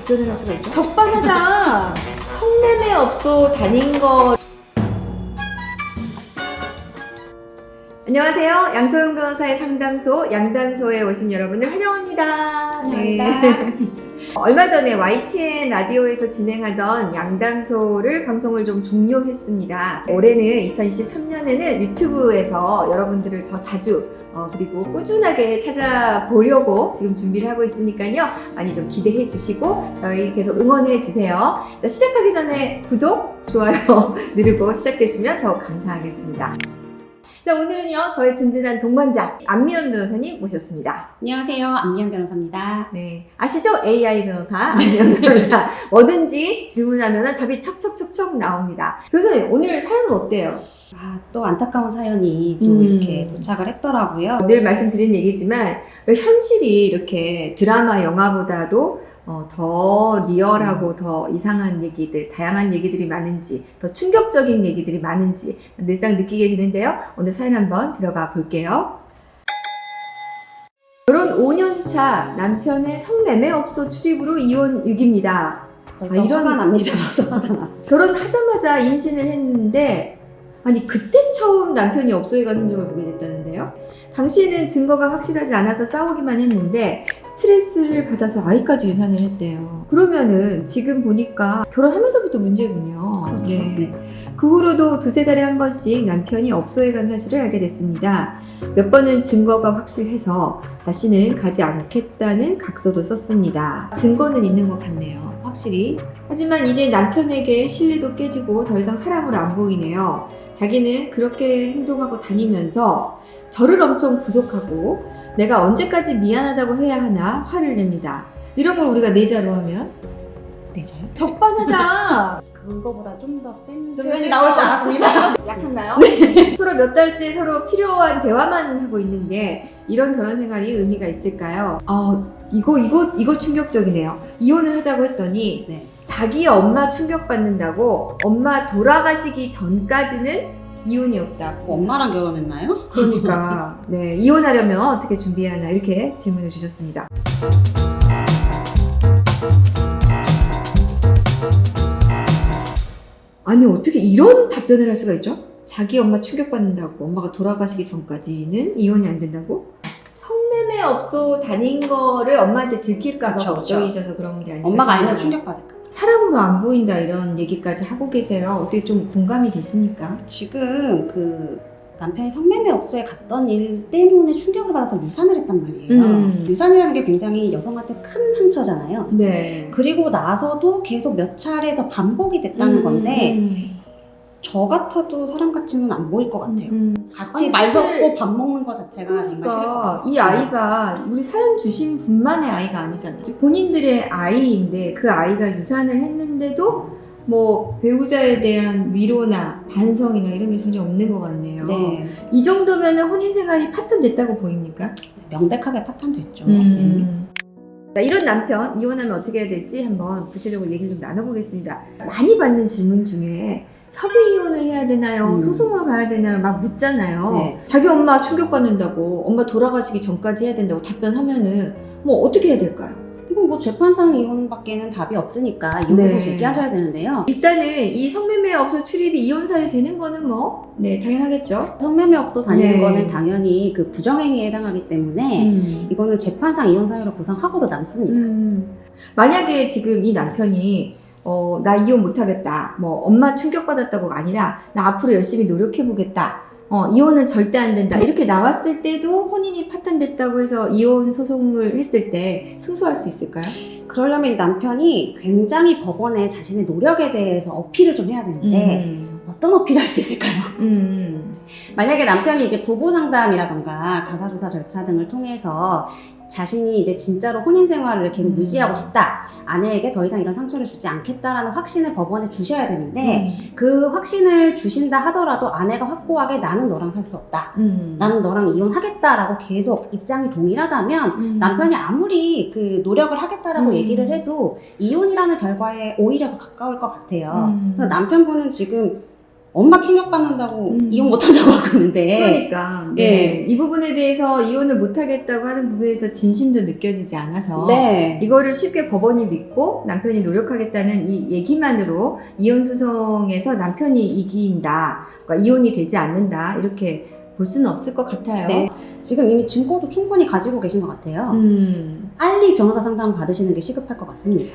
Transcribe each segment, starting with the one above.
답변을 할 수가 있죠? 적반하장 성매매업소 다닌 거. 안녕하세요. 양소영 변호사의 상담소 양담소에 오신 여러분을 환영합니다. 얼마 전에 YTN 라디오에서 진행하던 양담소를 방송을 좀 종료했습니다. 올해는 2023년에는 유튜브에서 여러분들을 더 자주 그리고 꾸준하게 찾아보려고 지금 준비를 하고 있으니까요. 많이 좀 기대해 주시고 저희 계속 응원해 주세요. 자, 시작하기 전에 구독, 좋아요 누르고 시작해주시면 더욱 감사하겠습니다. 자, 오늘은요, 저희 든든한 동반자 안미연 변호사님 모셨습니다. 안녕하세요. 안미연 변호사입니다. 네, 아시죠? AI 변호사 안미연 변호사. 뭐든지 질문하면 답이 척척척척 나옵니다. 변호사님, 오늘 사연은 어때요? 또 안타까운 사연이 또 이렇게 도착을 했더라고요. 늘 말씀드린 얘기지만 현실이 이렇게 드라마, 영화보다도 더 리얼하고 더 이상한 얘기들, 다양한 얘기들이 많은지, 더 충격적인 얘기들이 많은지 늘상 느끼게 되는데요. 오늘 사연 한번 들어가 볼게요. 결혼 5년차 남편의 성매매업소 출입으로 이혼 6입니다. 벌써 화가 납니다. 벌써 화가 나. 결혼하자마자 임신을 했는데 아니 그때 처음 남편이 업소에 간 흔적을 보게 됐다는데요. 당시에는 증거가 확실하지 않아서 싸우기만 했는데 스트레스를 받아서 아이까지 유산을 했대요. 그러면은 지금 보니까 결혼하면서부터 문제군요. 그렇죠. 네. 그 후로도 두세 달에 한 번씩 남편이 업소에 간 사실을 알게 됐습니다. 몇 번은 증거가 확실해서 다시는 가지 않겠다는 각서도 썼습니다. 증거는 있는 것 같네요. 확실히. 하지만 이제 남편에게 신뢰도 깨지고 더 이상 사람으로 안 보이네요. 자기는 그렇게 행동하고 다니면서 저를 엄청 구속하고 내가 언제까지 미안하다고 해야 하나 화를 냅니다. 이런 걸 우리가 내자로 하면 내자요? 적반하장! 그거보다 좀 더 센 좀 표현이 센 나올 거. 줄 알았습니다. 약했나요? 네. 서로 몇 달째 서로 필요한 대화만 하고 있는데 이런 결혼 생활이 의미가 있을까요? 이거 충격적이네요. 이혼을 하자고 했더니 네. 자기 엄마 충격받는다고 엄마 돌아가시기 전까지는 이혼이 없다고. 엄마랑 결혼했나요? 그러니까 네, 이혼하려면 어떻게 준비해야 하나 이렇게 질문을 주셨습니다. 아니 어떻게 이런 답변을 할 수가 있죠? 자기 엄마 충격받는다고 엄마가 돌아가시기 전까지는 이혼이 안 된다고? 성매매업소 다닌 거를 엄마한테 들킬까 봐 그쵸. 걱정이셔서 그런 게 아닐까 엄마가 싶어요. 아니면 충격받을까? 사람으로 안 보인다 이런 얘기까지 하고 계세요. 어떻게 좀 공감이 되십니까? 지금 그 남편이 성매매업소에 갔던 일 때문에 충격을 받아서 유산을 했단 말이에요. 유산이라는 게 굉장히 여성한테 큰 상처잖아요. 네. 그리고 나서도 계속 몇 차례 더 반복이 됐다는 건데 저 같아도 사람 같지는 안 보일 것 같아요. 같이 아니, 말 사실- 섞고 밥 먹는 것 자체가 정말 싫을 것 그러니까 같아요. 이 아이가 우리 사연 주신 분만의 아이가 아니잖아요. 본인들의 아이인데 그 아이가 유산을 했는데도 뭐 배우자에 대한 위로나 반성이나 이런 게 전혀 없는 것 같네요. 네, 이 정도면 혼인 생활이 파탄됐다고 보입니까? 명백하게 파탄됐죠. 자, 이런 남편 이혼하면 어떻게 해야 될지 한번 구체적으로 얘기를 좀 나눠보겠습니다. 많이 받는 질문 중에 협의 이혼을 해야 되나요? 소송을 가야 되나요? 막 묻잖아요. 네. 자기 엄마 충격받는다고 엄마 돌아가시기 전까지 해야 된다고 답변하면은 뭐 어떻게 해야 될까요? 이건 뭐 재판상 이혼밖에는 답이 없으니까 이혼을 네. 제기하셔야 되는데요. 일단은 이 성매매업소 출입이 이혼 사유 되는 거는 뭐 당연하겠죠. 성매매업소 다니는 네. 거는 당연히 그 부정행위에 해당하기 때문에 이거는 재판상 이혼 사유로 구성하고도 남습니다. 만약에 지금 이 남편이 나 이혼 못하겠다. 뭐 엄마 충격받았다고가 아니라 나 앞으로 열심히 노력해보겠다. 이혼은 절대 안 된다. 이렇게 나왔을 때도 혼인이 파탄됐다고 해서 이혼 소송을 했을 때 승소할 수 있을까요? 그러려면 이 남편이 굉장히 법원에 자신의 노력에 대해서 어필을 좀 해야 되는데 어떤 어필을 할 수 있을까요? 만약에 남편이 이제 부부 상담이라던가 가사조사 절차 등을 통해서 자신이 이제 진짜로 혼인 생활을 계속 유지하고 싶다. 아내에게 더 이상 이런 상처를 주지 않겠다라는 확신을 법원에 주셔야 되는데 그 확신을 주신다 하더라도 아내가 확고하게 나는 너랑 살 수 없다. 나는 너랑 이혼하겠다라고 계속 입장이 동일하다면 남편이 아무리 그 노력을 하겠다라고 얘기를 해도 이혼이라는 결과에 오히려 더 가까울 것 같아요. 그래서 남편분은 지금 엄마 충격받는다고 이혼 못한다고 하고 있는데. 그러니까 네. 이 부분에 대해서 이혼을 못하겠다고 하는 부분에서 진심도 느껴지지 않아서 네. 이거를 쉽게 법원이 믿고 남편이 노력하겠다는 이 얘기만으로 이혼 소송에서 남편이 이긴다, 그러니까 이혼이 되지 않는다 이렇게 볼 수는 없을 것 같아요. 네. 지금 이미 증거도 충분히 가지고 계신 것 같아요. 빨리 변호사 상담 받으시는 게 시급할 것 같습니다.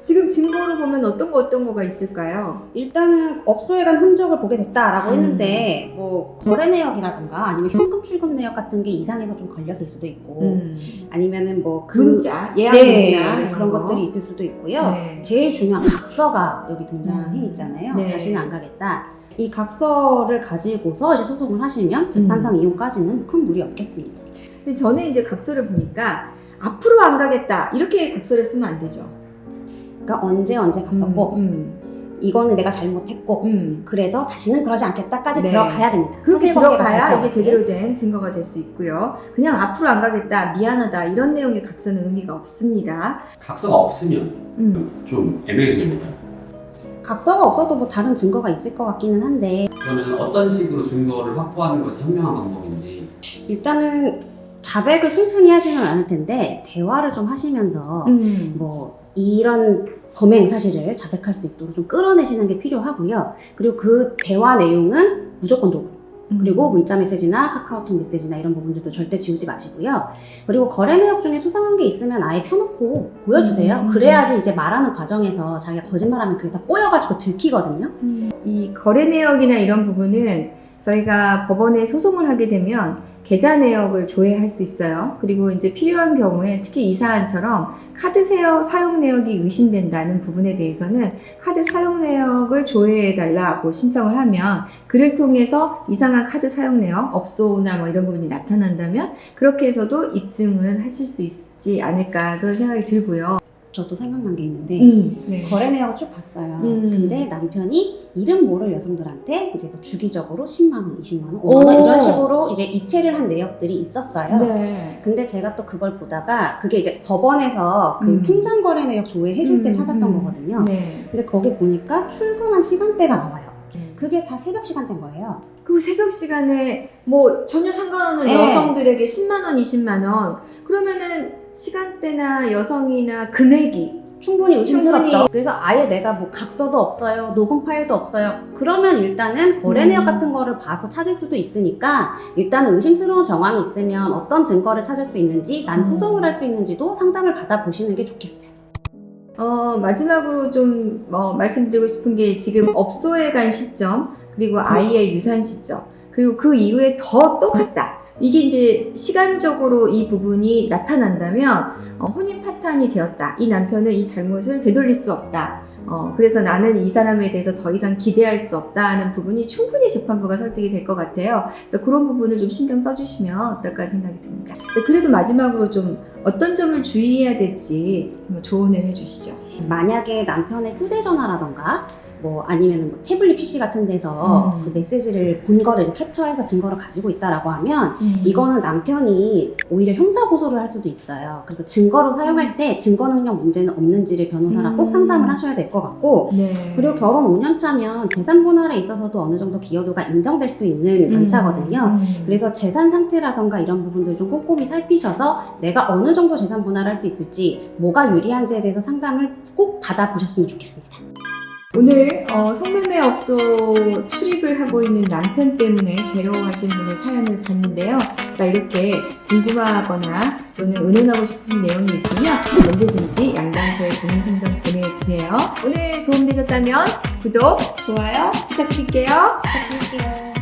지금 증거로 보면 어떤 거가 있을까요? 일단은 업소에 간 흔적을 보게 됐다라고 했는데 뭐 거래 내역이라든가 아니면 현금 출금 내역 같은 게 이상해서 좀 걸렸을 수도 있고 아니면은 뭐 문자, 예약 네, 문자 이런 그런 거. 것들이 있을 수도 있고요. 네. 제일 중요한 각서가 여기 등장해 있잖아요. 네. 다시는 안 가겠다. 이 각서를 가지고서 이제 소송을 하시면 재판상 이혼까지는 큰 무리 없겠습니다. 근데 저는 이제 각서를 보니까 앞으로 안 가겠다 이렇게 각서를 쓰면 안 되죠. 그러니까 언제 갔었고 이거는 내가 잘못했고 그래서 다시는 그러지 않겠다까지 네. 들어가야 됩니다. 그렇게 사실관계가 잘 들어가야 이게 들어가게. 제대로 된 증거가 될 수 있고요. 그냥 앞으로 안 가겠다, 미안하다 이런 내용의 각서는 의미가 없습니다. 각서가 없으면 좀 애매해집니다. 각서가 없어도 뭐 다른 증거가 있을 것 같기는 한데 그러면 어떤 식으로 증거를 확보하는 것이 현명한 방법인지. 일단은 자백을 순순히 하지는 않을 텐데 대화를 좀 하시면서 뭐 이런 범행 사실을 자백할 수 있도록 좀 끌어내시는 게 필요하고요. 그리고 그 대화 내용은 무조건 녹음. 그리고 문자 메시지나 카카오톡 메시지나 이런 부분들도 절대 지우지 마시고요. 그리고 거래 내역 중에 수상한 게 있으면 아예 펴놓고 보여주세요. 그래야지 이제 말하는 과정에서 자기가 거짓말하면 그게 다 꼬여가지고 들키거든요. 이 거래 내역이나 이런 부분은 저희가 법원에 소송을 하게 되면 계좌 내역을 조회할 수 있어요. 그리고 이제 필요한 경우에 특히 이 사안처럼 카드 사용 내역이 의심된다는 부분에 대해서는 카드 사용 내역을 조회해달라고 신청을 하면 그를 통해서 이상한 카드 사용 내역, 업소나 뭐 이런 부분이 나타난다면 그렇게 해서도 입증은 하실 수 있지 않을까 그런 생각이 들고요. 저도 생각난 게 있는데 네. 거래 내역을 쭉 봤어요. 근데 남편이 이름 모를 여성들한테 이제 뭐 주기적으로 10만 원, 20만 원, 5만 원 이런 식으로 이제 이체를 한 내역들이 있었어요. 네. 근데 제가 또 그걸 보다가 그게 이제 법원에서 그 통장 거래 내역 조회해줄 때 찾았던 거거든요. 네. 근데 거기 보니까 출금한 시간대가 나와요. 그게 다 새벽 시간대인 거예요. 그 새벽 시간에 뭐 전혀 상관없는 네. 여성들에게 10만 원, 20만 원 그러면은 시간대나 여성이나 금액이 충분히 의심스럽죠. 충분히. 그래서 아예 내가 뭐 각서도 없어요, 녹음 파일도 없어요. 그러면 일단은 거래 내역 같은 거를 봐서 찾을 수도 있으니까 일단은 의심스러운 정황이 있으면 어떤 증거를 찾을 수 있는지, 난 소송을 할 수 있는지도 상담을 받아보시는 게 좋겠어요. 마지막으로 좀 말씀드리고 싶은 게 지금 업소에 간 시점 그리고 아이의 유산 시점 그리고 그 이후에 더 똑같다. 이게 이제 시간적으로 이 부분이 나타난다면 혼인 파탄이 되었다. 이 남편은 이 잘못을 되돌릴 수 없다. 그래서 나는 이 사람에 대해서 더 이상 기대할 수 없다는 부분이 충분히 재판부가 설득이 될 것 같아요. 그래서 그런 부분을 좀 신경 써주시면 어떨까 생각이 듭니다. 그래도 마지막으로 좀 어떤 점을 주의해야 될지 조언을 해주시죠. 만약에 남편의 휴대전화라던가 뭐 아니면은 뭐 태블릿 PC 같은 데서 그 메시지를 본 거를 이제 캡처해서 증거를 가지고 있다라고 하면 이거는 남편이 오히려 형사 고소를 할 수도 있어요. 그래서 증거로 사용할 때 증거 능력 문제는 없는지를 변호사랑 꼭 상담을 하셔야 될 것 같고 네. 그리고 결혼 5년 차면 재산 분할에 있어서도 어느 정도 기여도가 인정될 수 있는 연차거든요. 그래서 재산 상태라던가 이런 부분들 좀 꼼꼼히 살피셔서 내가 어느 정도 재산 분할할 수 있을지 뭐가 유리한지에 대해서 상담을 꼭 받아보셨으면 좋겠습니다. 오늘 성매매 업소 출입을 하고 있는 남편 때문에 괴로워하신 분의 사연을 봤는데요. 이렇게 궁금하거나 또는 의논하고 싶으신 내용이 있으면 언제든지 양단소에 고민 상담 보내주세요. 오늘 도움되셨다면 구독, 좋아요 부탁드릴게요. 부탁드릴게요.